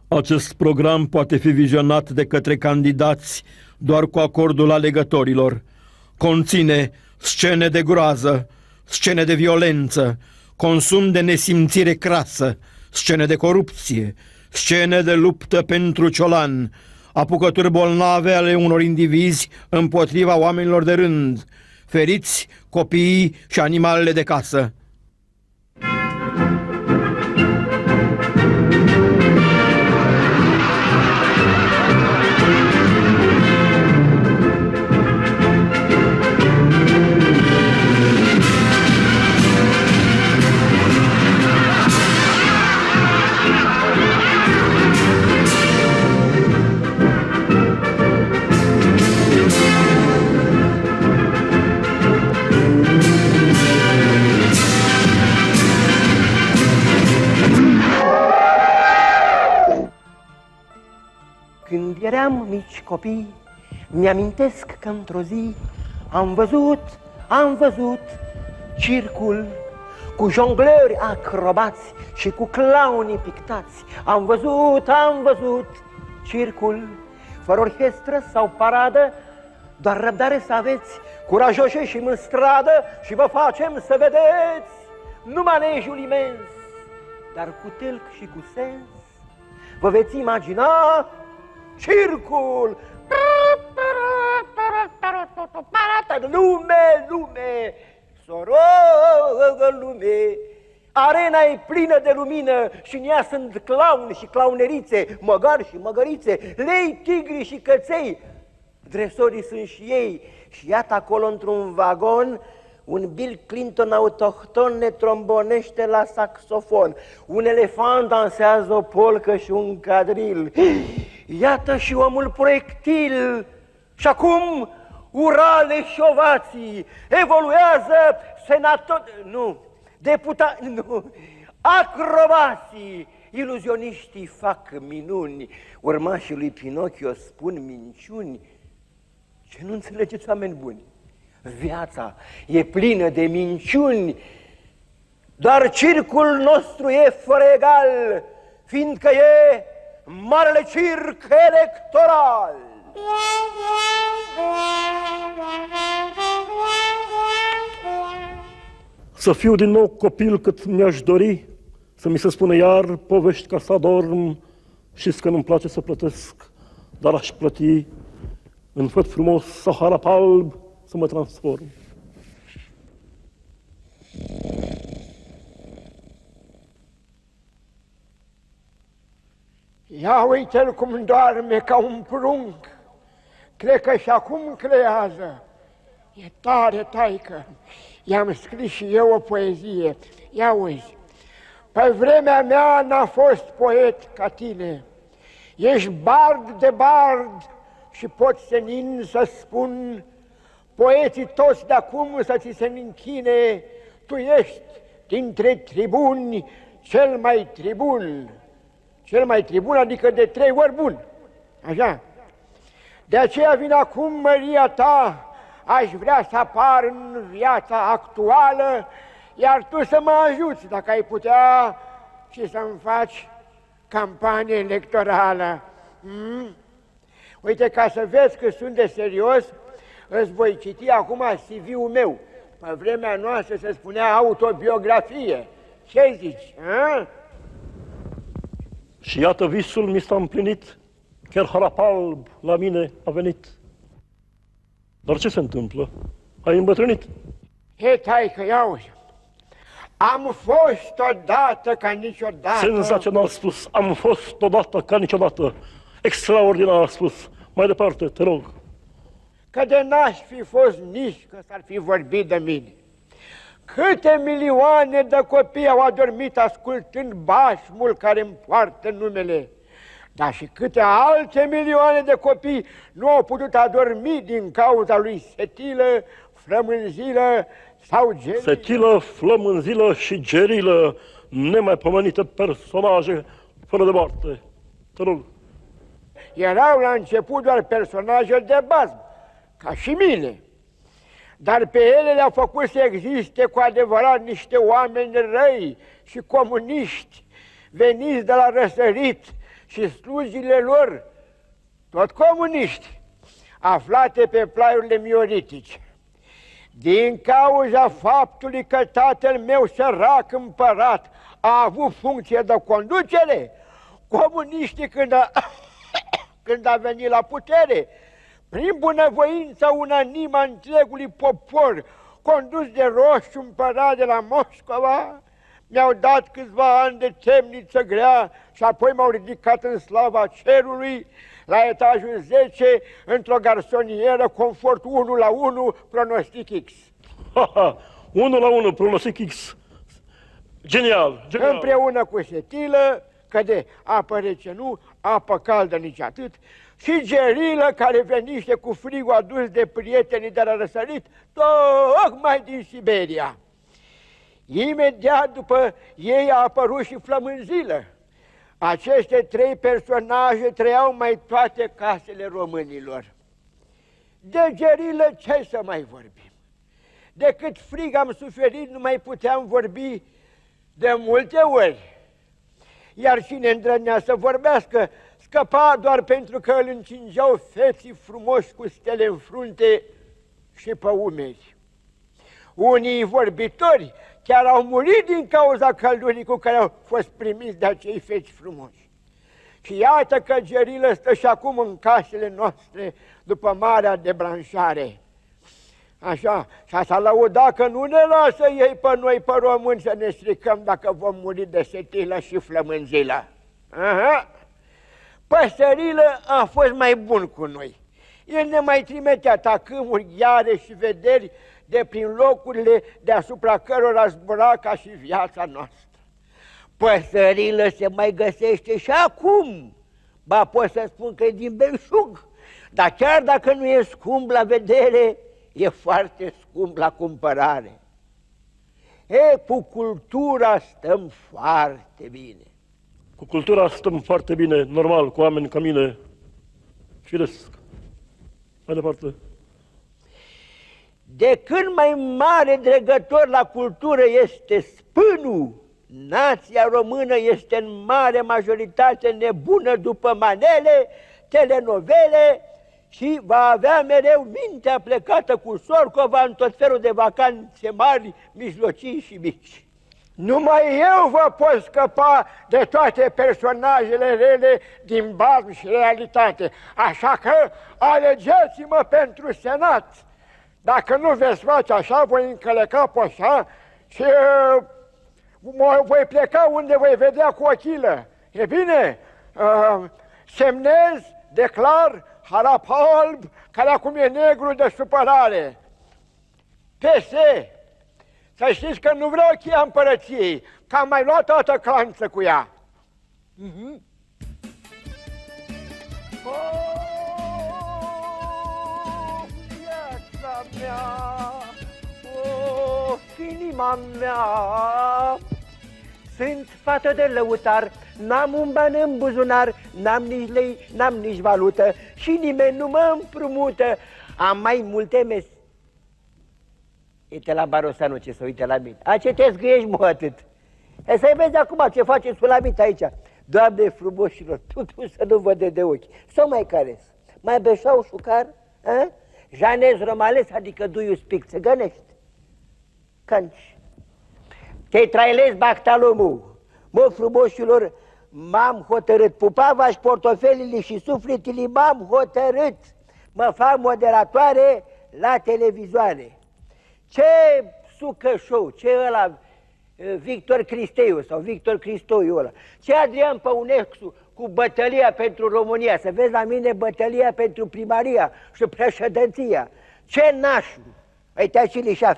Acest program poate fi vizionat de către candidați doar cu acordul alegătorilor. Conține scene de groază, scene de violență, consum de nesimțire crasă, scene de corupție, scene de luptă pentru ciolan, apucături bolnave ale unor indivizi împotriva oamenilor de rând, feriți, copiii și animalele de casă. Când eram mici copii, mi-amintesc că într-o zi am văzut circul cu jonglări acrobați și cu clownii pictați. Am văzut circul fără orchestră sau paradă, doar răbdare să aveți, curajoși ieșim în stradă și vă facem să vedeți. Nu manejul imens, dar cu tâlc și cu sens, vă veți imagina circul! Lume, sorogă lume! Arena e plină de lumină și în ea sunt clown și clownerițe, măgari și măgărițe, lei, tigri și căței. Dresorii sunt și ei și iată acolo într-un vagon un Bill Clinton autohton ne trombonește la saxofon. Un elefant dansează o polcă și un cadril. Iată și omul proiectil. Și acum urale și ovații. Evoluează acrobații. Iluzioniștii fac minuni. Urmașii lui Pinocchio spun minciuni. Ce nu înțelegeți, oameni buni? Viața e plină de minciuni, doar circul nostru e fără egal, fiindcă e marele circ electoral. Să fiu din nou copil cât mi-aș dori, să mi se spună iar povești ca să adorm. Știți că nu-mi place să plătesc, dar aș plăti în făt frumos sau harap alb să mă transform. Ia uite-l cum doarme ca un prunc. Cred că și acum creează. E tare, taică. I-am scris și eu o poezie. Ia uzi. Pe vremea mea n-a fost poet ca tine. Ești bard de bard și pot senin să spun, poeții toți de-acum să ți se închine, tu ești dintre tribuni cel mai tribun. Cel mai tribun, adică de 3 ori bun. Așa. De aceea vin acum, măria ta, aș vrea să apar în viața actuală, iar tu să mă ajuți, dacă ai putea, și să-mi faci campanie electorală. Uite, ca să vezi că sunt de serios, îți voi citi acum CV-ul meu. Pe vremea noastră se spunea autobiografie. Ce zici? A? Și iată visul mi s-a împlinit, chiar harap alb la mine a venit. Dar ce se întâmplă? Ai îmbătrânit? He, taică, ia uzi. Am fost odată ca niciodată. Senzațional spus, am fost odată ca niciodată. Extraordinar spus. Mai departe, te rog. Că de n-aș fi fost nici că s-ar fi vorbit de mine. Câte milioane de copii au adormit ascultând bașmul care îmi poartă numele. Dar și câte alte milioane de copii nu au putut adormi din cauza lui setilă, flămânzilă sau gerilă. Setilă, flămânzilă și gerilă, nemaipomenite personaje fără de moarte. Te rog. Erau la început doar personaje de bază, ca și mine. Dar pe ele le-au făcut să existe cu adevărat niște oameni răi și comuniști, veniți de la răsărit și slujile lor, tot comuniști, aflate pe plaiurile mioritice. Din cauza faptului că tatăl meu sărac împărat a avut funcție de conducere, comuniștii când a venit la putere, prin bunăvoința unanimă a întregului popor, condus de roșu împărat de la Moscova, mi-au dat câțiva ani de temniță grea și apoi m-au ridicat în slava cerului la etajul 10 într-o garsonieră confort 1 la 1, pronostic X. 1 la 1, pronostic X. Genial, genial. Împreună cu setilă, că de apă rece nu, apă caldă nici atât, și gerilă care veniște cu frigul adus de prietenii de la răsărit, tocmai din Siberia. Imediat după ei a apărut și flămânzilă. Aceste 3 personaje trăiau mai toate casele românilor. De gerilă ce să mai vorbim? De cât frig am suferit, nu mai puteam vorbi de multe ori. Iar cine îndrăznea să vorbească, scăpa doar pentru că îl încingeau feții frumoși cu stele în frunte și pe umeri. Unii vorbitori chiar au murit din cauza căldurii cu care au fost primiți de acei feți frumoși. Și iată că gerilă stă și acum în casele noastre după marea debranșare. Așa, și s-a lăudat că nu ne lasă ei pe noi, pe români, să ne stricăm dacă vom muri de setilă și flămânzilă. Aha. Păsărilă a fost mai bun cu noi. El ne mai trimitea tacâmuri, ghiare și vederi de prin locurile deasupra cărora zbura ca și viața noastră. Păsărilă se mai găsește și acum. Ba, pot să spun că e din belșug, dar chiar dacă nu e scump la vedere, e foarte scump la cumpărare. Cu cultura stăm foarte bine. Cu cultura stăm foarte bine, normal, cu oameni ca mine, firesc. Mai departe. De când mai mare dregător la cultură este spânul, nația română este în mare majoritate nebună după manele, telenovele și va avea mereu mintea plecată cu Sorcova în tot felul de vacanțe mari, mijlocii și mici. Numai eu vă pot scăpa de toate personajele rele din bazm și realitate, așa că alegeți-mă pentru Senat. Dacă nu veți face așa, voi încăleca poșa și voi pleca unde voi vedea cu ochilă. E bine? Semnez, declar, harap alb, care acum e negru de supărare. PS. Să știți că nu vreau cheia împărăției, că am mai luat toată clanță cu ea. Viața mea, inima mea, Sunt fată de lăutar, n-am un ban în buzunar, n-am nici lei, n-am nici valută și nimeni nu mă împrumută. Am mai multe mes... Uite la Barosanu ce se uită la mine. A, ce te zgâiești, mă, atât? E să-i vezi acum ce face Sulamit aici. Doamne frumoșilor, tu să nu văd de ochi. Sau mai cares? Mai beșau șucar? A? Janez romales, adică do you speak țăgănești? Canci. Te-ai trailezi bactalomul. Mă, frumoșilor, m-am hotărât. Pupava-și portofelile și sufletele m-am hotărât. Mă fac moderatoare la televizoare. Ce sucă show, ce ăla Victor Cristeiu sau Victor Cristoiu ăla, ce Adrian Păunescu cu bătălia pentru România, să vezi la mine bătălia pentru primaria și președinția, ce nașul, uite și lișa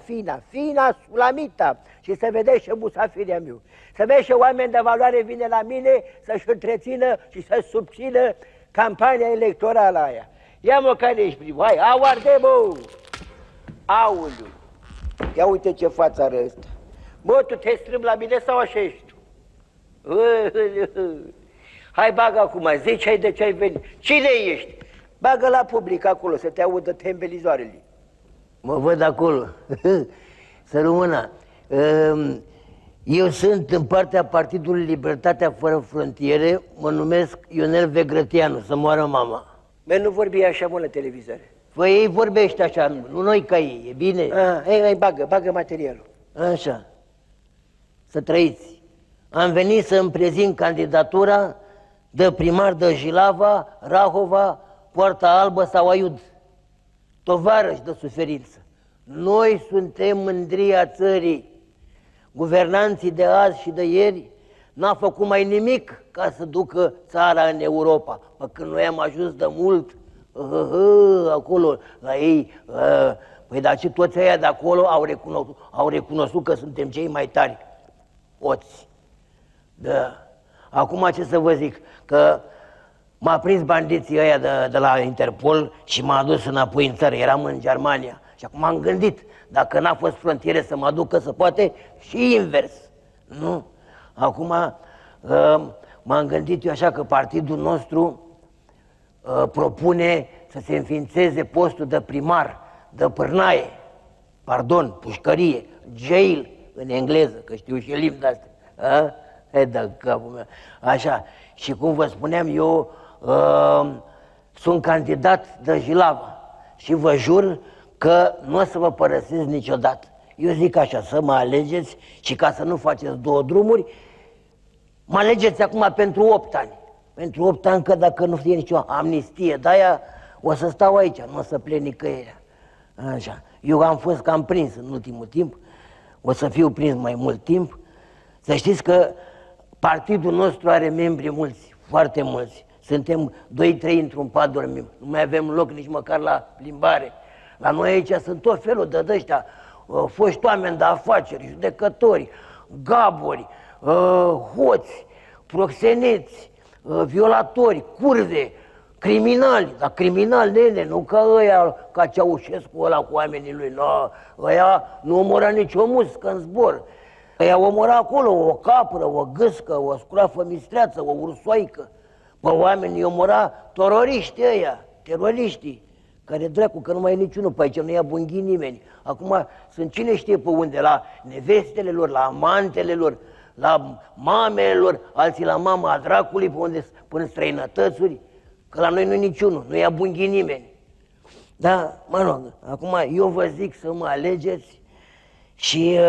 Fina Sulamita și să vedeți și musafirea meu, să vezi și oameni de valoare vine la mine să-și întrețină și să subțină campania electorală aia. Ia-mă care ești primul, hai, auarde, bă! Auleu! Ia uite ce față are ăsta. Mă, tu te strâmbi la mine sau așa ești tu? Hai, bagă acum, zice-i de ce ai venit. Cine ești? Bagă la public acolo, să te audă tembelizoarele. Mă văd acolo. Să rămână. Eu sunt în partea Partidului Libertatea Fără Frontiere, mă numesc Ionel Vegrăteanu, să moară mama. Bă, nu vorbi așa, mă, la televizor. Păi ei vorbește așa, nu noi ca ei, e bine? Ei, bagă materialul. Așa, să trăiți. Am venit să îmi prezint candidatura de primar de Jilava, Rahova, Poarta Albă sau Aiud. Tovarăși de suferință. Noi suntem mândria țării. Guvernanții de azi și de ieri n-a făcut mai nimic ca să ducă țara în Europa. Păi când noi am ajuns de mult, acolo, la ei, păi dar și toți ăia de acolo au recunoscut că suntem cei mai tari. Oți. Da. Acum ce să vă zic, că m-a prins bandiții ăia de la Interpol și m-a adus înapoi în țară, eram în Germania. Și acum am gândit, dacă n-a fost frontiere să mă aducă, să poate și invers, nu? Acum m-am gândit eu așa că partidul nostru propune să se înființeze postul de primar, de pârnaie, pușcărie, jail în engleză, că știu și limbi de-astea. Da, capul meu. Așa, și cum vă spuneam, eu sunt candidat de Jilava și vă jur că nu o să vă părăsesc niciodată. Eu zic așa, să mă alegeți și ca să nu faceți două drumuri, mă alegeți acum pentru 8 ani. Pentru 8 ani, că dacă nu fie nicio amnistie, de-aia o să stau aici, nu o să plec nicăieri. Așa. Eu am fost cam prins în ultimul timp, o să fiu prins mai mult timp. Să știți că partidul nostru are membri mulți, foarte mulți. Suntem 2-3 într-un pat dormim, nu mai avem loc nici măcar la plimbare. La noi aici sunt tot felul de ăștia, foști oameni de afaceri, judecători, gabori, hoți, proxeneți, violatori, curve, criminali, dar criminali, nene, nu ca ăia, ca Ceaușescu ăla cu oamenii lui, no, ăia nu omora nicio muscă în zbor. Ăia omora acolo o capră, o gâscă, o scroafă mistreață, o ursoaică. Pe oamenii omora teroriștii ăia, teroriștii, care dracu, că nu mai e niciunul pe aici, nu i-a bunghit nimeni. Acum sunt cine știe pe unde, la nevestele lor, la amantele lor, la mamele lor, alții la mama dracului, pe unde până străinătățuri, că la noi nu e niciunul, nu i-a bunghit nimeni. Da, mă rog, acum eu vă zic să mă alegeți și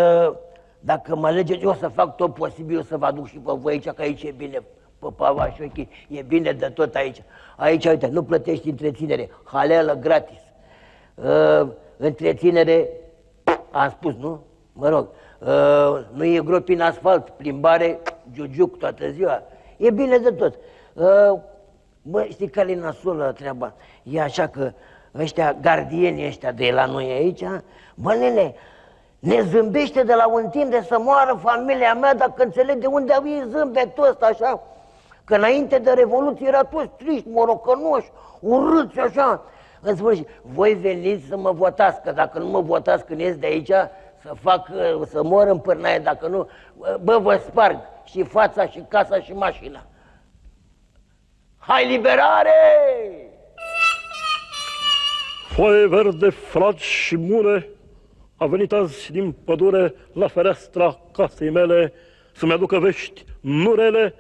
dacă mă alegeți, eu o să fac tot posibil să vă aduc și pe voi aici, că aici e bine, pe Pava și ochii, e bine de tot aici. Aici, uite, nu plătești întreținere, haleală gratis. Întreținere, am spus, nu? Mă rog, nu e gropi în asfalt, plimbare, giugiuc toată ziua. E bine de tot. Bă, știi care e nasolă treaba? E așa că ăștia, gardienii ăștia de la noi aici, bă, nene, ne zâmbește de la un timp de să moară familia mea dacă înțeleg de unde au ei zâmbetul ăsta, așa. Că înainte de Revoluție era toți triști, morocănoși, urâți, așa. În sfârșit, voi veniți să mă votați, că dacă nu mă votați când ies de aici, să mor în pârnaie, dacă nu, bă, vă sparg și fața, și casa, și mașina. Hai, liberare! Foaie verde, flagi și mure a venit azi din pădure la fereastra casei mele să-mi aducă vești nurele,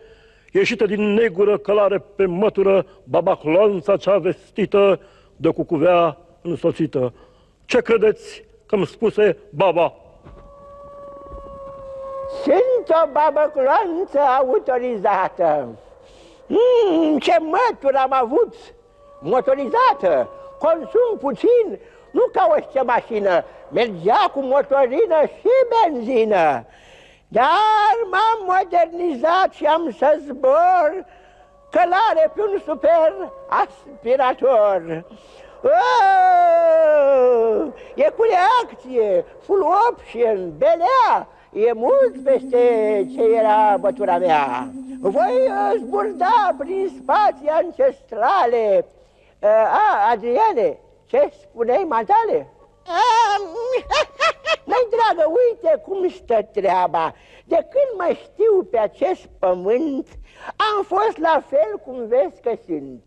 ieșită din negură călare pe mătură, babacloanța cea vestită de cucuvea însoțită. Ce credeți că-mi spuse baba? Sunt o babăcloanță autorizată. Ce mătură am avut! Motorizată, consum puțin, nu ca orice mașină, mergea cu motorină și benzină. Dar m-am modernizat și am să zbor călare pe un super aspirator. E cu reacție, full option, belea, e mult peste ce era bătura mea. Voi zburda prin spații ancestrale. Adriane, ce spuneai, matale? Mai dragă, uite cum stă treaba. De când mă știu pe acest pământ, am fost la fel cum vezi că sunt.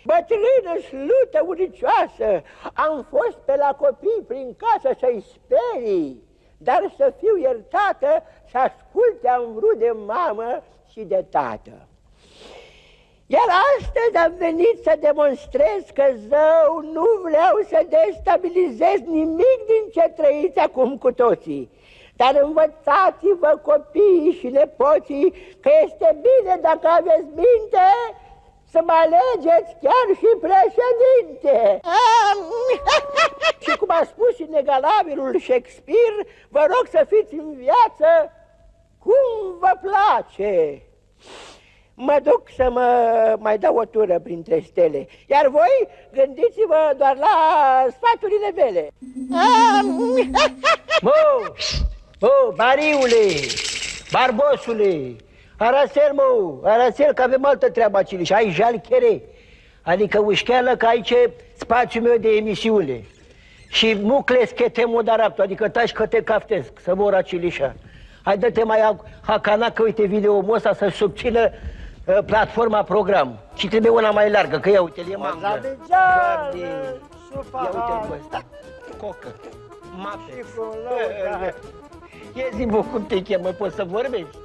Bătrână, slută, uricioasă, am fost pe la copii prin casă să-i sperii. dar să fiu iertată, să ascult ce-am vrut de mamă și de tată. Iar astăzi am venit să demonstrez că zău nu vreau să destabilizez nimic din ce trăiți acum cu toții. Dar învățați-vă copiii și nepoții că este bine, dacă aveți minte, să mă alegeți chiar și președinte. Și cum a spus inegalabilul Shakespeare, vă rog să fiți în viață cum vă place. Mă duc să mă mai dau o tură printre stele, iar voi gândiți-vă doar la sfaturile mele. Bă, Bariule, Barbosule, Arățel, că avem altă treabă aici și ai jalchere, adică ușcheală că aici e spațiul meu de emisiune. Și nu clesc te modaraptul, adică taci că te caftesc, să mor acilișa. Hai dă-te mai hacana că uite video-ul ăsta să subțină platforma program. Și trebuie una mai largă, că ia uite-l, e mangă. Ia uite-l pe ăsta, cocă, mapte. E zi-mă cum te chemă, poți să vorbești?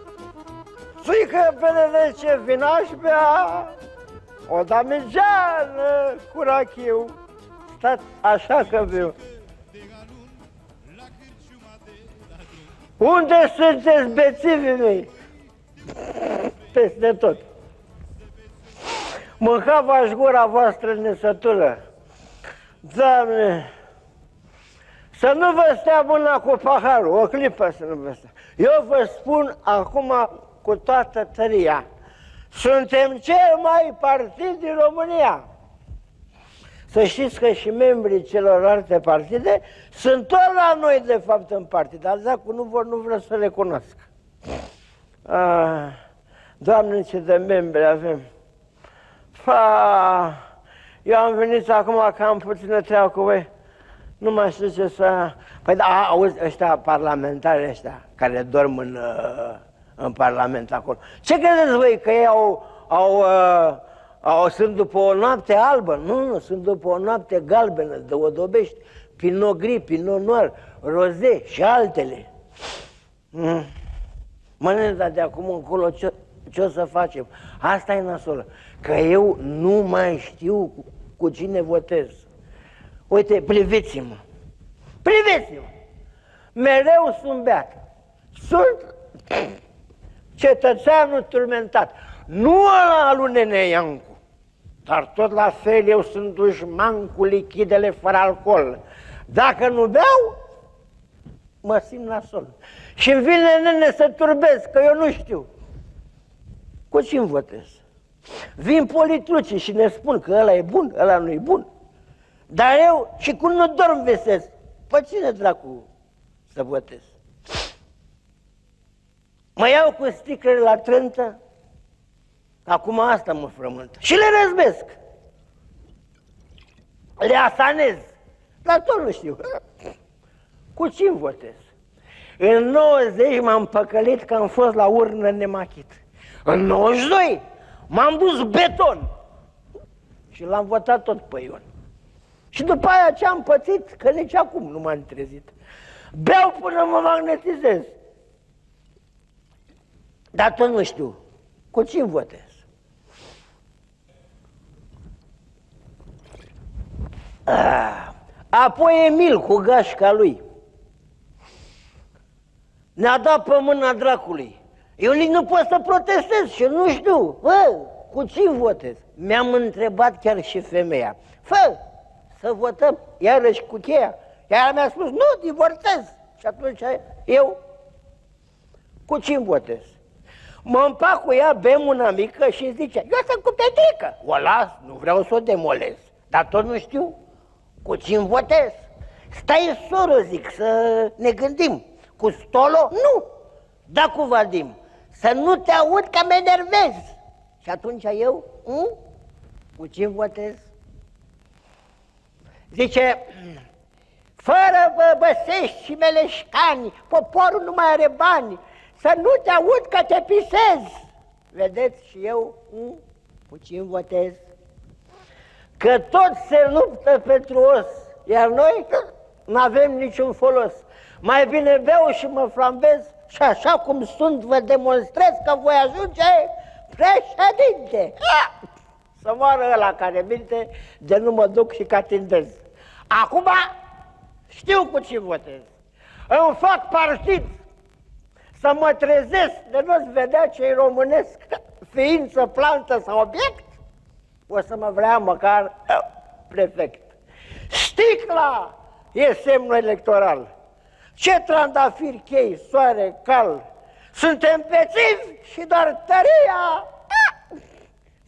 Țică pe ce vinaș bea o damigeană cu rachiu. Stați așa că viu. Unde sunteți bețivii mei? Peste tot. Mâncava-și gura voastră nesătură. Doamne, să nu vă stea mâna cu paharul, o clipă să nu vă stea. Eu vă spun acum cu toată tăria, suntem cel mai partid din România. Să știți că și membrii celorlalte partide sunt tot la noi, de fapt, în partid, dar dacă nu vreau să le cunosc. Doamne, ce de membri avem! Eu am venit acum că am puțină treabă cu voi. Nu mai știu ce să... Păi da, auzi, ăștia parlamentari ăștia, care dorm în Parlament acolo. Ce credeți voi, că ei sunt după o noapte albă? Nu, sunt după o noapte galbenă, de odobești, Pinot Gris, Pinot Noir, Rosé și altele. Mănânc, dar de acum încolo ce o să facem? Asta e nasolă, că eu nu mai știu cu cine votez. Uite, priviți-mă, priviți-mă, mereu sunt beat, sunt cetățeanul turmentat, nu ăla al lui Nene Iancu, dar tot la fel eu sunt dușman cu lichidele fără alcool. Dacă nu beau, mă simt nasol. Și îmi vine nene să turbez, că eu nu știu. Cu cine votez? Vin politrucii și ne spun că ăla e bun, ăla nu e bun. Dar eu, și cum nu dorm, visez, pe cine dracu să votez? Mă iau cu sticlele la trântă, acum asta mă frământă. Și le răzbesc. Le asanez. Dar tot nu știu. Cu cine votez? În 90 m-am păcălit că am fost la urnă nemachit. În 92 m-am dus beton și l-am votat tot pe Ion. Și după aia ce am pățit, că nici acum nu m-am trezit. Beau până mă magnetizez. Dar tot nu știu cu cine votez. Apoi Emil cu gașca lui ne-a dat pe mâna dracului. Eu nici nu pot să protestez și nu știu, cu cine votez? Mi-am întrebat chiar și femeia. Să votăm iarăși cu cheia. Iar mi-a spus, nu, divorțez. Și atunci eu cu cine votez? Mă împac cu ea, bem una mică și zice, eu sunt cu Petrică. O las, nu vreau să o demolez. Dar tot nu știu cu cine votez. Stai, soră, zic, să ne gândim. Cu Stolo? Nu. Da, cu Vadim. Să nu te aud că mă enervez. Și atunci eu, cu cine votez? Zice, fără băsești și meleșcani, poporul nu mai are bani. Să nu te aud că te pisezi. Vedeți, și eu, cu cine votez? Că toți se luptă pentru os, iar noi n-avem niciun folos. Mai bine beau și mă flambez și așa cum sunt vă demonstrez că voi ajunge președinte. Să moară ăla care minte de nu mă duc și că atindez. Acum știu cu ce votez. Îmi fac partid să mă trezesc de nu-ți vedea ce-i românesc, ființă, plantă sau obiect, o să mă vrea măcar prefect. Sticla e semnul electoral. Ce trandafiri chei, soare, cal, suntem bețivi și doar tăria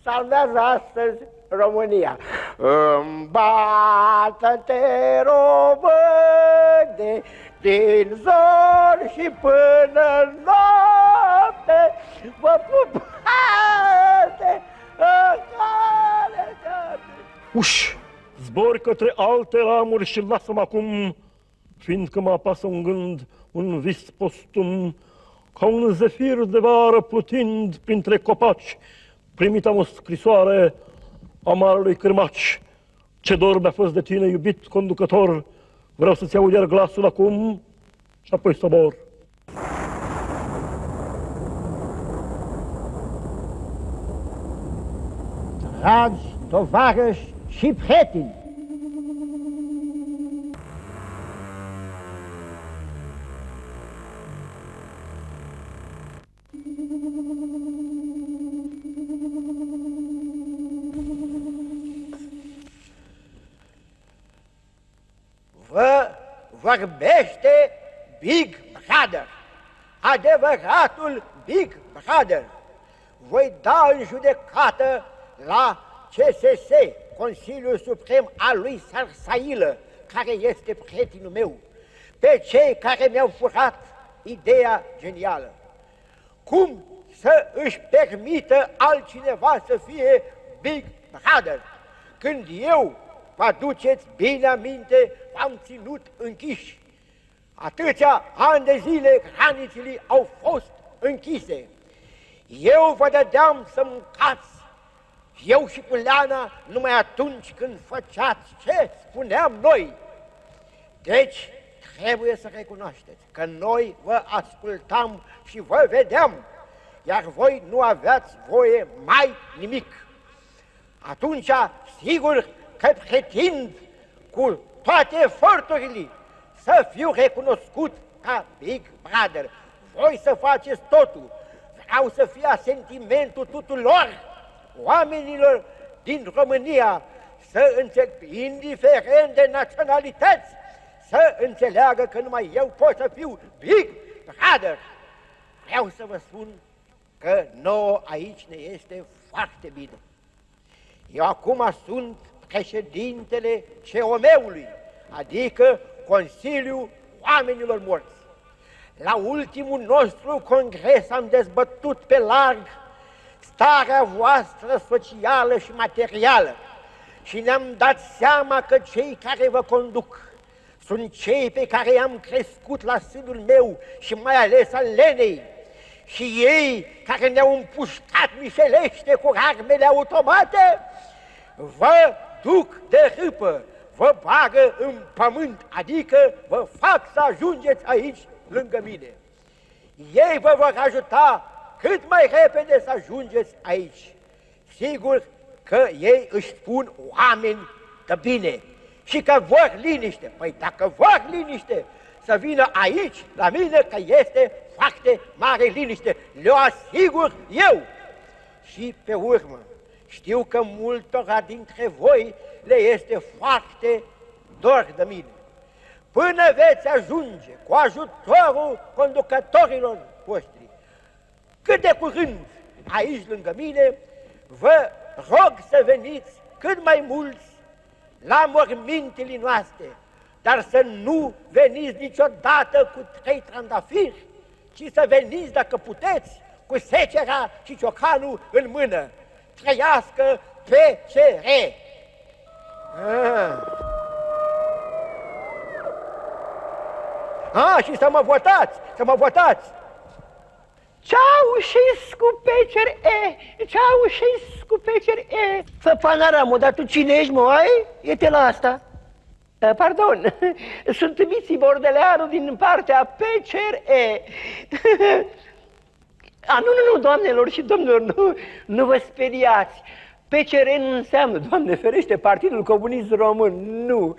salvează astăzi România. Îmbată-te, române, din zor și până noapte, vă pupate, Uși, zbor către alte ramuri și lasă-mă acum, fiindcă mă apasă un gând, un vis postum, ca un zefir de vară plutind printre copaci, primit am o scrisoare a marelui cârmaci. Ce dor mi-a fost de tine, iubit conducător, vreau să-ți aud iar glasul acum și apoi să mor. Dragi tovarăși și prieteni, vă vorbește Big Brother, adevăratul Big Brother. Voi da în judecată la CSS, Consiliul Suprem al lui Sarsailă, care este prietenul meu, pe cei care mi-au furat ideea genială. Cum să își permită altcineva să fie Big Brother, când eu, vă aduceți bine aminte, v-am ținut închiși. Atâția ani de zile granițele au fost închise. Eu vă dădeam să mâncați, eu și Puleana, numai atunci când făceați ce spuneam noi. Deci, trebuie să recunoașteți că noi vă ascultam și vă vedeam, iar voi nu aveați voie mai nimic. Atunci, sigur că pretind cu toate eforturile să fiu recunoscut ca Big Brother. Voi să faceți totul. Vreau să fie asentimentul tuturor oamenilor din România să înțeleg, indiferent de naționalități, să înțeleagă că numai eu pot să fiu Big Brother. Vreau să vă spun că nouă aici ne este foarte bine. Eu acum sunt președintele COM-ului, adică Consiliul Oamenilor Morți. La ultimul nostru congres am dezbătut pe larg starea voastră socială și materială și ne-am dat seama că cei care vă conduc sunt cei pe care i-am crescut la sânul meu și mai ales al Lenei, și ei care ne-au împușcat mișelește cu armele automate vă duc de râpă, vă bagă în pământ, adică vă fac să ajungeți aici lângă mine. Ei vă vor ajuta cât mai repede să ajungeți aici. Sigur că ei își spun oameni de bine și că vor liniște. Păi dacă vor liniște, să vină aici la mine, că este foarte mare liniște. Le-o asigur eu. Și pe urmă, știu că multora dintre voi le este foarte dor de mine. Până veți ajunge cu ajutorul conducătorilor voștri cât de curând aici lângă mine, vă rog să veniți cât mai mulți la mormintele noastre, dar să nu veniți niciodată cu 3 trandafiri, ci să veniți, dacă puteți, cu secera și ciocanul în mână. Trăiască PCR! Și să mă votați, să mă votați! Ceaușescu PCR, Ceaușescu PCR. Fă panoramă, dar tu cine ești, mă, ai? E-te la asta. Pardon, sunt Miții Bordeleanu din partea PCRE. Nu, doamnelor și domnilor, nu vă speriați. PCR nu înseamnă, Doamne ferește, Partidul Comunist Român, nu.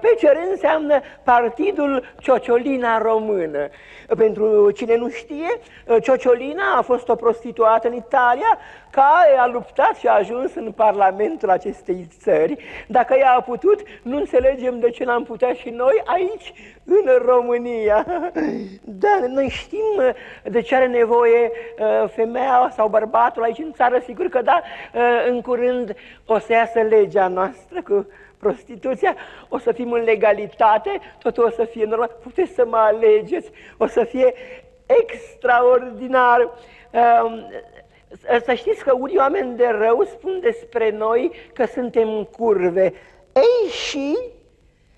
PCR înseamnă Partidul Ciociolina Română. Pentru cine nu știe, Ciociolina a fost o prostituată în Italia care a luptat și a ajuns în Parlamentul acestei țări. Dacă ea a putut, nu înțelegem de ce n-am putea și noi aici, în România. Da, noi știm de ce are nevoie femeia sau bărbatul aici în țară, sigur că da, în curând o să iasă legea noastră cu prostituția, o să fim în legalitate, totul o să fie normal, puteți să mă alegeți, o să fie extraordinar. Să știți că unii oameni de rău spun despre noi că suntem curve. Ei, și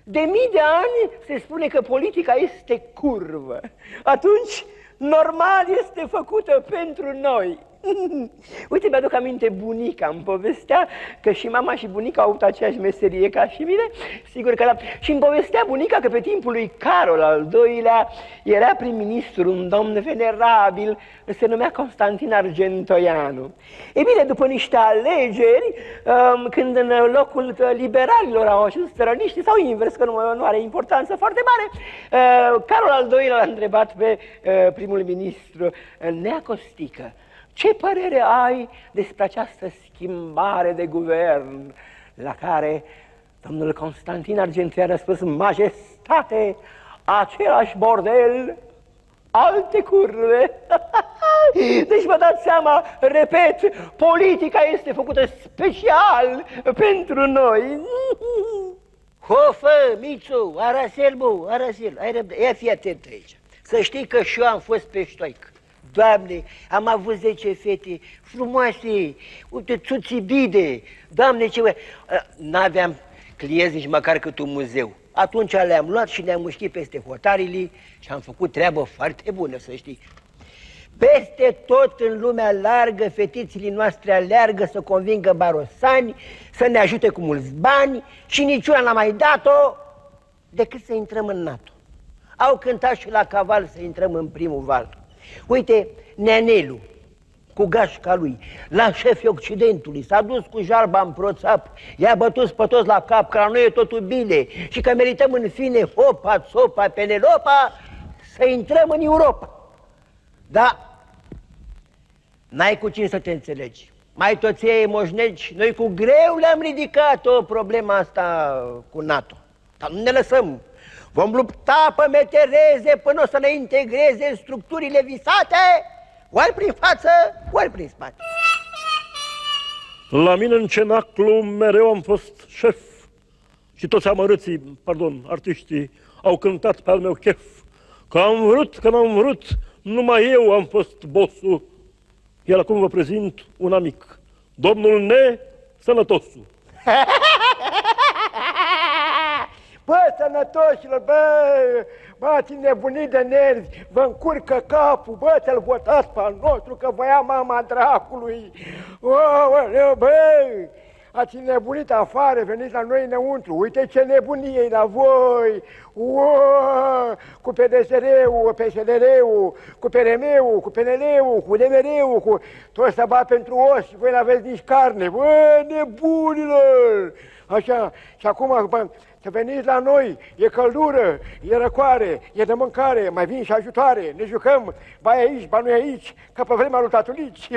de mii de ani se spune că politica este curvă. Atunci, normal este făcută pentru noi. Uite, mi-aduc aminte, bunica îmi povestea că și mama și bunica au avut aceeași meserie ca și mine, sigur că da. Și îmi povestea bunica că pe timpul lui Carol al II-lea era prim-ministru, un domn venerabil, se numea Constantin Argentoianu. E bine, după niște alegeri, când în locul liberalilor au ajuns țărăniștii, sau invers, că nu are importanță foarte mare, Carol al II-lea l-a întrebat pe primul ministru: Nea Costică, ce părere ai despre această schimbare de guvern? La care domnul Constantin Argentoianu a răspuns: Majestate, același bordel, alte curve. Deci vă dați seama, repet, politica este făcută special pentru noi. Hofă, Mițu, Araselbu, Arasel, ai răbdare, ia fii atent aici. Să știi că și eu am fost pe ștoică. Doamne, am avut 10 fete frumoase, uite, țuțibide, Doamne, ce... N-aveam clienți nici măcar cât un muzeu. Atunci le-am luat și le-am mușchit peste hotarele și am făcut treabă foarte bună, să știi. Peste tot în lumea largă, fetițile noastre aleargă să convingă barosani, să ne ajute cu mulți bani și niciuna n-a mai dat-o decât să intrăm în NATO. Au cântat și la caval să intrăm în primul val. Uite, Neanelu, cu gașca lui, la șefii Occidentului, s-a dus cu jalba în proțap, i-a bătut pe toți la cap, că la noi e totul bine și că merităm în fine, hopa, țopa, Penelopa, să intrăm în Europa. Da, n-ai cu cine să te înțelegi. Mai toți ei moșnegi, noi cu greu le-am ridicat-o problema asta cu NATO. Dar nu ne lăsăm. Vom lupta pe metereze până o să ne integreze în structurile visate, ori prin față, ori prin spate. La mine în cenaclu mereu am fost șef și toți amărâții, artiștii, au cântat pe al meu chef. Că am vrut, că n-am vrut, numai eu am fost bossul. Iar acum vă prezint un amic, domnul Sănătosul. Bă, sănătoșilor, bă, ați nebunit de nervi, vă încurcă capul, bă, să-l votați pe al nostru, că vă ia mama dracului. Bă, ați nebunit afară, veniți la noi înăuntru, uite ce nebunie e la voi. Cu PDSR-ul, PSDR-ul, cu PRM-ul, cu PNL-ul, cu DMR-ul, cu toți să bat pentru os și voi n-aveți nici carne. Bă, nebunilor! Așa, și acum, să veniți la noi, e căldură, e răcoare, e de mâncare, mai vin și ajutoare, ne jucăm, ba aici, ba nu aici, ca pe vremea lui Tatulici,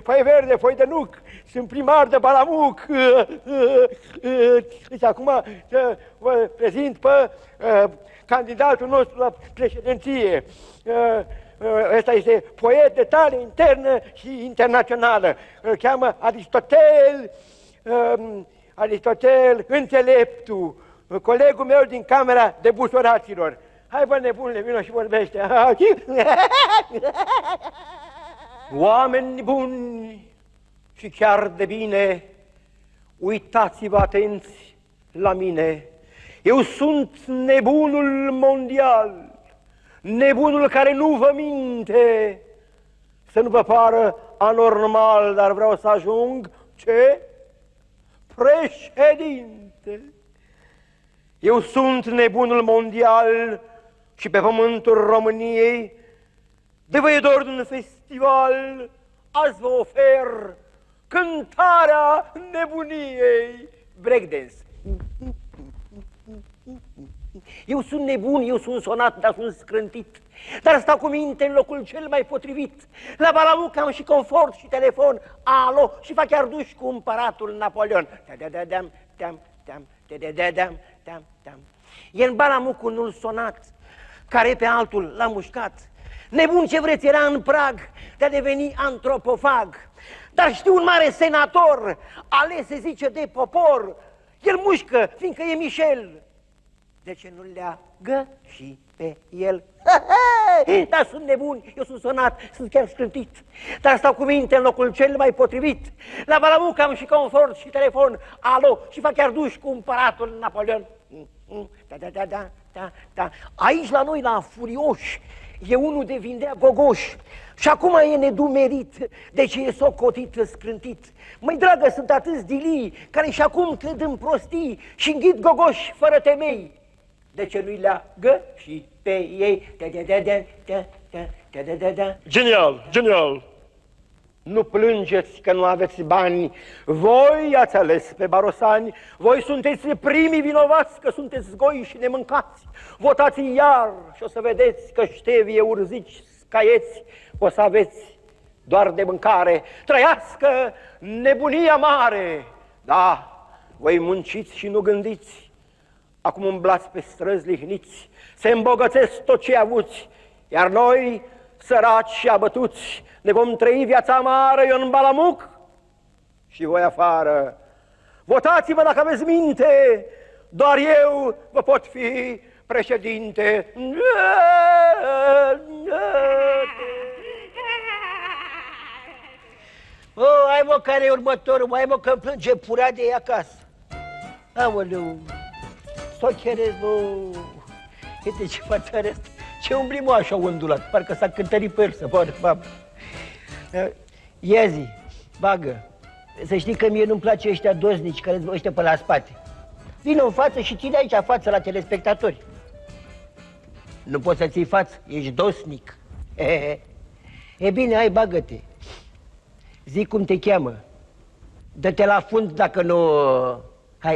foi verde, foi de nuc, sunt primar de Balamuc. Deci acum să vă prezint pe candidatul nostru la președinție. Ăsta este poet de tare internă și internațională, îl cheamă Aristotel înțeleptul, colegul meu din Camera de Busoraților. Hai, bă, nebunule, vină și vorbește. Oameni buni și chiar de bine, uitați-vă atenți la mine. Eu sunt nebunul mondial, nebunul care nu vă minte. Să nu vă pară anormal, dar vreau să ajung, ce? Președinte. Eu sunt nebunul mondial și pe pământul României, de văiedor d'un festival, azi vă ofer cântarea nebuniei, breakdance. Eu sunt nebun, eu sunt sonat, dar sunt scrântit, dar stau cu minte în locul cel mai potrivit. La balamuc am și confort și telefon, alo, și fac chiar duș cu împăratul Napoleon. E în balamucul unul sonat, care pe altul l-a mușcat. Nebun ce vreți, era în prag de a deveni antropofag. Dar știu un mare senator, ales se zice de popor, el mușcă, fiindcă e Michel. De ce nu leagă și pe el? Dar sunt nebun, eu sunt sonat, sunt chiar scântit, dar stau cu minte în locul cel mai potrivit. La balamuc am și confort și telefon, alo, și fac chiar duș cu împăratul Napoleon. Da. Aici la noi, la Furioși, e unul de vindea gogoși și acum e nedumerit de ce e socotit scrântit. Măi dragă, sunt atâți dilii care și acum cred în prostii și înghit gogoși fără temei. De ce nu-i leagă și pe ei? Genial, genial! Nu plângeți că nu aveți bani, voi ați ales pe barosani, voi sunteți primii vinovați că sunteți goi și nemâncați. Votați iar și o să vedeți că ștevie, urzici, scaieți, o să aveți doar de mâncare. Trăiască nebunia mare! Da, voi munciți și nu gândiți, acum umblați pe străzi lihniți, se îmbogățesc tot ce avuți, iar noi, săraci și abătuți, ne vom trăi viața amară, eu în balamuc și voi afară. Votați-vă dacă aveți minte, doar eu vă pot fi președinte. Hai mă, care e următorul? Mai mă, că plânge pura de ea acasă. Aoleu, stocherez, bă. Uite ce față are asta. Ce umbli, mă, așa ondulat? Parcă s-a cântărit persă, babă. Ia zi, bagă. Să știi că mie nu-mi place ăștia dosnici care îți ăștia pe la spate. Vino în față și ține aici față la telespectatori. Nu poți să ții față, ești dosnic. E bine, hai, bagă-te. Zic cum te cheamă. Dă-te la fund dacă nu...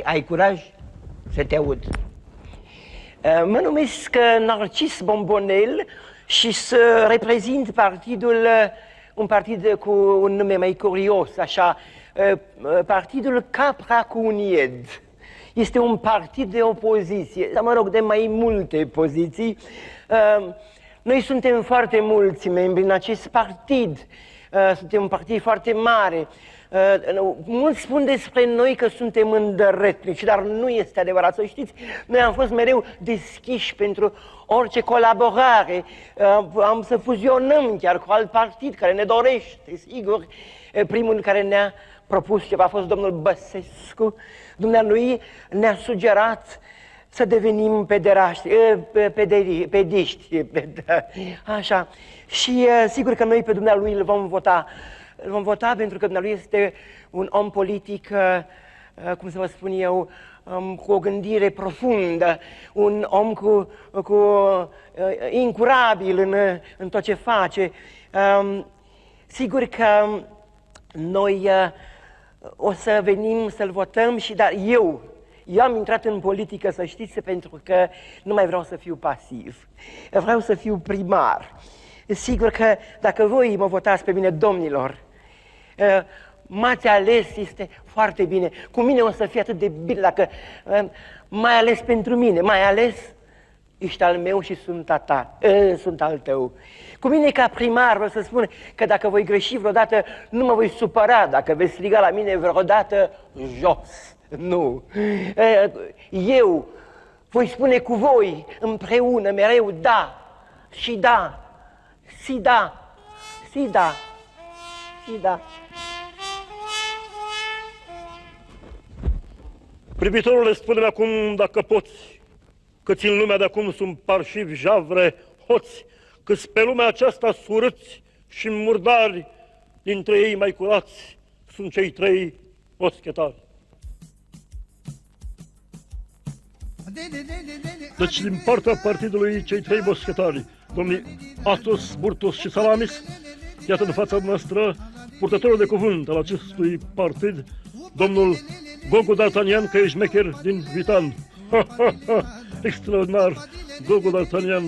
Ai curaj să te aud. Mă numesc Narcis Bombonel și să reprezint partidul, un partid cu un nume mai curios, așa, partidul Capra cu un ied. Este un partid de opoziție, mă rog, de mai multe poziții. Noi suntem foarte mulți membri în acest partid, suntem un partid foarte mare. Mulți spun despre noi că suntem îndărătnici, dar nu este adevărat, să știți. Noi am fost mereu deschiși pentru orice colaborare, am să fuzionăm chiar cu alt partid care ne dorește, sigur. Primul care ne-a propus ceva a fost domnul Băsescu. Dumnealui ne-a sugerat să devenim pediști, așa. Și sigur că noi pe dumnealui îl vom vota. Îl vom vota pentru că dumnealui este un om politic, cum să vă spun eu, cu o gândire profundă, un om incurabil în tot ce face. Sigur că noi o să venim să-l votăm, dar eu am intrat în politică, să știți, pentru că nu mai vreau să fiu pasiv. Vreau să fiu primar. Sigur că dacă voi mă votați pe mine, domnilor, m-ați ales, este foarte bine. Cu mine o să fie atât de bine dacă m-ai ales pentru mine, m-ai ales, ești al meu și sunt a ta, sunt al tău. Cu mine ca primar vreau să spun că dacă voi greși vreodată, nu mă voi supăra dacă veți striga la mine vreodată jos. Nu. Eu voi spune cu voi împreună mereu da și da, si da, si da, si da. Privitorule, spune-mi acum, dacă poți, că-ți în lumea de acum sunt parșivi, javre, hoți, că-s pe lumea aceasta surâți și murdari, dintre ei mai curați sunt cei 3 oschetari. Deci, din partea partidului, cei trei boschetari, domnii Atos, Burtos și Salamis, iată în fața noastră purtătorul de cuvânt al acestui partid, domnul Gogu D'Artagnan, că e șmecher din Vitan. Extraordinar, Gogu D'Artagnan,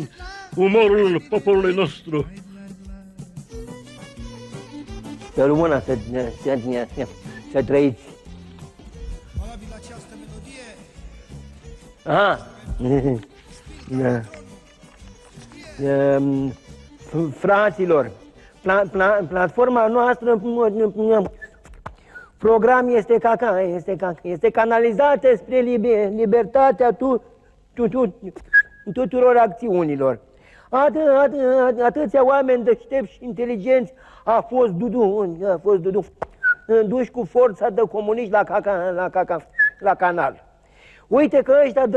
umorul poporului nostru. Să rămână să trăiți. Aha. Da. Fraților, platforma noastră, program este canalizată spre libertatea tuturor acțiunilor. Atâția oameni deștepți și inteligenți a fost duși cu forța de comuniști la canal. Uite că ăștia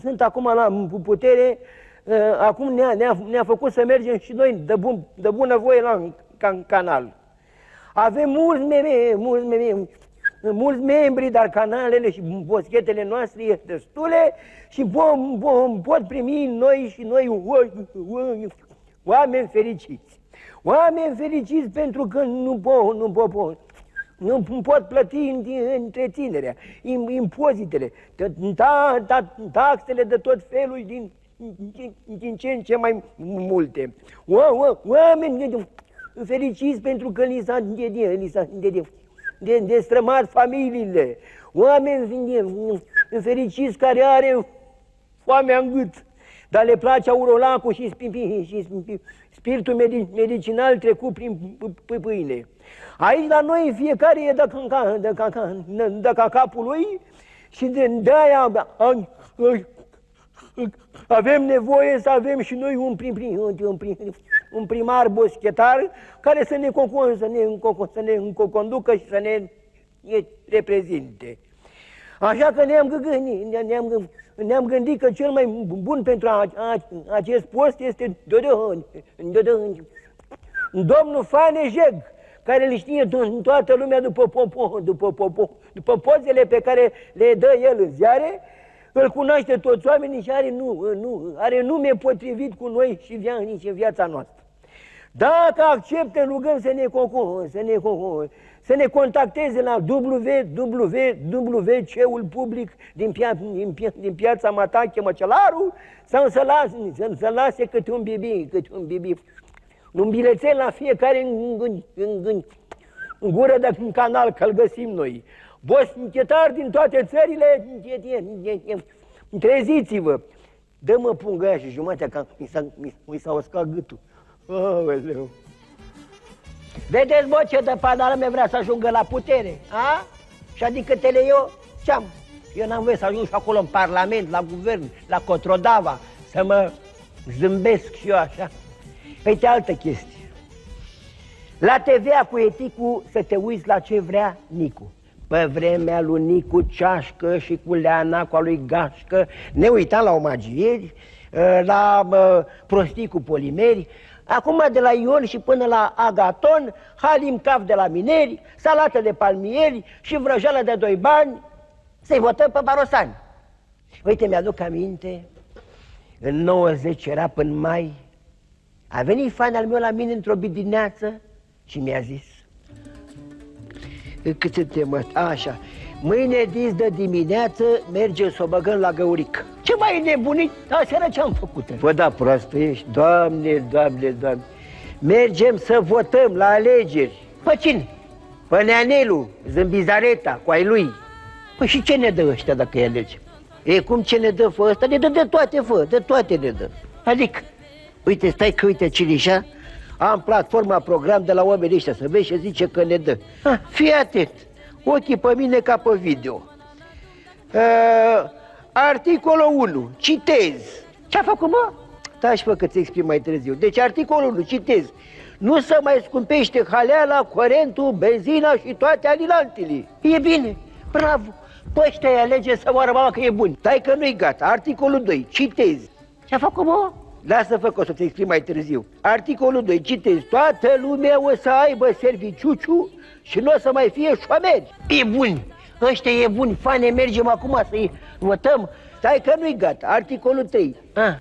sunt acum la putere, acum ne-a făcut să mergem și noi de bunăvoie la canal. Avem mulți membri, dar canalele și boschetele noastre sunt destule și pot primi noi oameni fericiți. Oameni fericiți pentru că nu pot plăti întreținerea, impozitele, taxele de tot felul din ce în ce mai multe. Oameni fericiți pentru că li s-a destrămat familiile. Oameni fericiți care are foamea în gât, dar le place aurolacul și spiritul medicinal trecut prin pâine. Aici la noi fiecare e de capul lui și de-aia avem nevoie să avem și noi un primar boschetar care să ne conducă și să ne reprezinte. Așa că ne-am gândit că cel mai bun pentru acest post este domnul Fanejeg, care le știe toată lumea după pozele pe care le dă el în ziare, îl cunoaște toți oamenii și are nume potrivit cu noi și viața noastră. Dacă acceptă, rugăm să ne contacteze la www.ceul public din piața Matache Măcelaru sau să lase câte un bibi, un bilețel la fiecare în gură de canal, că-l găsim noi. Boschetari din toate țările, treziți-vă! Dă-mă pungăia și jumătate, că mi s-a uscat gâtul. Aoleu! Vedeți, bă, ce de panalume vrea să ajungă la putere, a? Și adică eu ce-am? Eu n-am voie să ajung și acolo în Parlament, la guvern, la Cotrodava, să mă zâmbesc și eu așa. Uite altă chestie. La TVA cu eticul să te uiți la ce vrea Nicu. Pe vremea lui Nicu Ceașcă și cu Leana, cu a lui Gașcă, ne uitam la omagieri, la prostii cu polimeri. Acum de la Ion și până la Agaton, halim caf de la mineri, salată de palmieri și vrăjeală de 2 bani, să-i votăm pe Barosani. Uite, mi-aduc aminte, în 90 era până mai, a venit fan al meu la mine într-o dimineață și mi-a zis: cât suntem ăsta? Așa, mâine dis de dimineață mergem să o băgăm la Găurică. Ce mai nebunit? Aseară ce-am făcut? Bă, da, proastă ești, Doamne. Mergem să votăm la alegeri. Pe cine? Pe Neanelu, Zâmbizareta, cu ai lui. Păi și ce ne dă ăștia dacă îi alegem? E, cum ce ne dă fă ăsta? Ne dă de toate, fă, de toate ne dă. Adică, uite, stai că uite Cilișa, am platforma program de la oamenii ăștia, să vezi ce zice că ne dă. Fii atent, ochii pe mine ca pe video. Articolul 1, citez. Ce-a făcut, mă? Taci, fă, că ți exprim mai târziu. Deci articolul 1, citez. Nu se mai scumpește haleala, curentul, benzina și toate alilantele. E bine, bravo. Păi ăștia îi alege să moară mama că e bun. Stai că nu-i gata. Articolul 2, citez. Ce-a făcut, mă? Lasă, fă, că o să-ți exprim mai târziu. Articolul 2, citez. Toată lumea o să aibă serviciuciu și nu o să mai fie șomeri. E bun. Ăștia e bun, fane, mergem acum să-i votăm, stai că nu-i gata, articolul 3.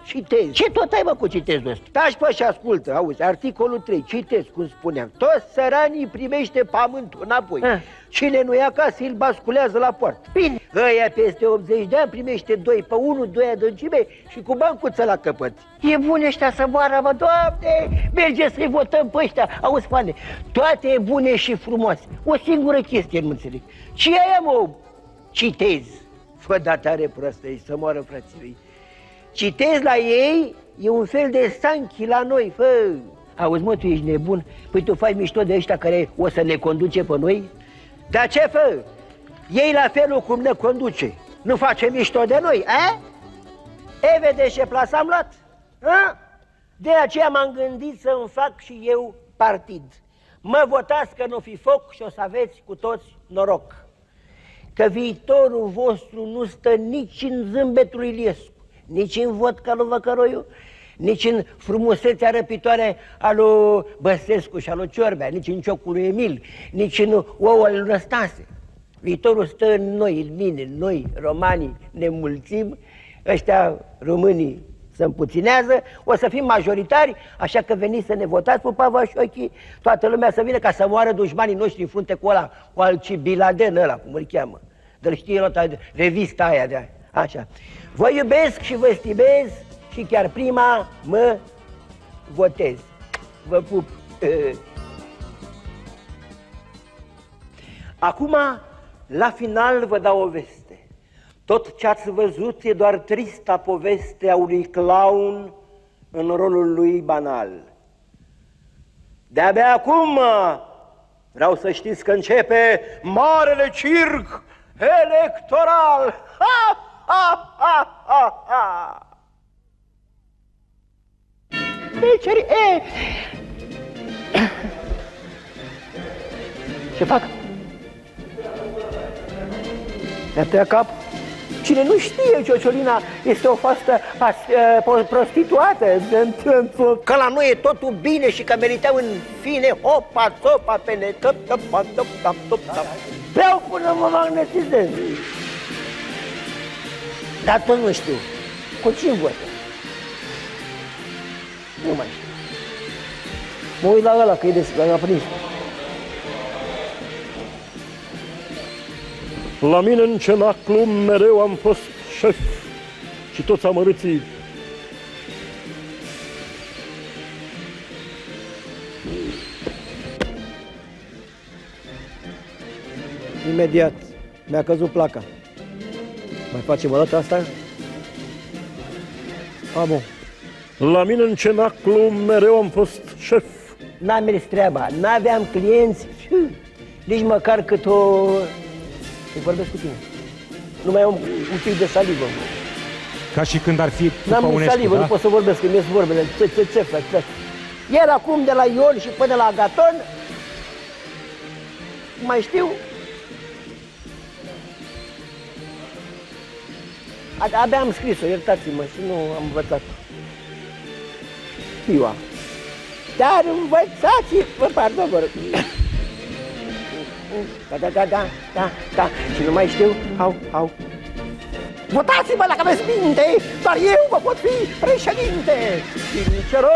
Citezi. Ce tot ai, mă, cu citezul ăsta? Taci, bă, și ascultă, auzi, articolul 3, citezi, cum spuneam. Toți săranii primește pământul înapoi. Cine nu e acasă, îl basculează la poartă. Bine. Ăia peste 80 de ani primește 2 pe 1, 2 adâncime și cu bancuță la căpăt. E bun ăștia să moară, mă, Doamne! Merge să-i votăm pe ăștia. Auzi, pane, toate e bune și frumoase. O singură chestie nu înțeleg. Ce aia, mă, citezi? Fă datare proastă, să moară frații mei. Citezi la ei, e un fel de sanchi la noi, fă. Auzi, mă, tu ești nebun? Păi tu faci mișto de ăștia care o să ne conduce pe noi? Dar ce fă? Ei la felul cum ne conduce, nu face mișto de noi, a? E, vedeți ce plasă am luat? A? De aceea m-am gândit să-mi fac și eu partid. Mă votați că nu fi foc și o să aveți cu toți noroc. Că viitorul vostru nu stă nici în zâmbetul lui Iliescu, nici în vodka lui Văcăroiu, nici în frumusețea răpitoare a lui Băsescu și a lui Ciorbea, nici în ciocul lui Emil, nici în ouă lui Năstase. Viitorul stă în noi, în mine, noi, romanii, ne mulțim, ăștia românii se împuținează, o să fim majoritari, așa că veniți să ne votați pe Pavașochi, toată lumea să vină ca să moară dușmanii noștri în frunte cu ăla, cu Alcibiladen ăla, cum îl cheamă. Dar știe el revista aia de așa. Vă iubesc și vă stimez și chiar prima mă votez. Vă pup. Acum, la final, vă dau o veste. Tot ce ați văzut e doar trista poveste a unui clown în rolul lui banal. De-abia acum vreau să știți că începe marele circ electoral. Ha, ha, ha, ha, ha. Deci, ce fac? Mi-a tăiat cap? Cine nu știe, Ciociolina este o fostă prostituată, că la noi e totul bine și că merităm în fine hopa, sopa, pene, top, top, top, top, top, top, top. Beau până mă magnetizez. Dar tot nu știu. Cu cine votă? Nu mai știu. Mă uit la ăla, că e l-a prins. La mine în cenaclu mereu am fost șef și toți amărâții. Imediat mi-a căzut placa. Mai facem o dată asta? A, bun. La mine în cenaclu mereu am fost șef. N-a mers treaba, n-aveam clienți, nici măcar cât o... Îi vorbesc cu tine. Nu mai am un pic de salivă. Ca și când ar fi N-am Unescu, salivă, da? nu pot să vorbesc, că mi-e vorbele. El acum de la Ion și până la Agaton, mai știu, abia am scris-o, iertați-mă, și nu am învățat-o. Știu. Dar învățați-vă, pardon, vă rog. Da. Și nu mai știu, au. Votați-mă dacă aveți minte, doar eu vă pot fi președinte. Vincero!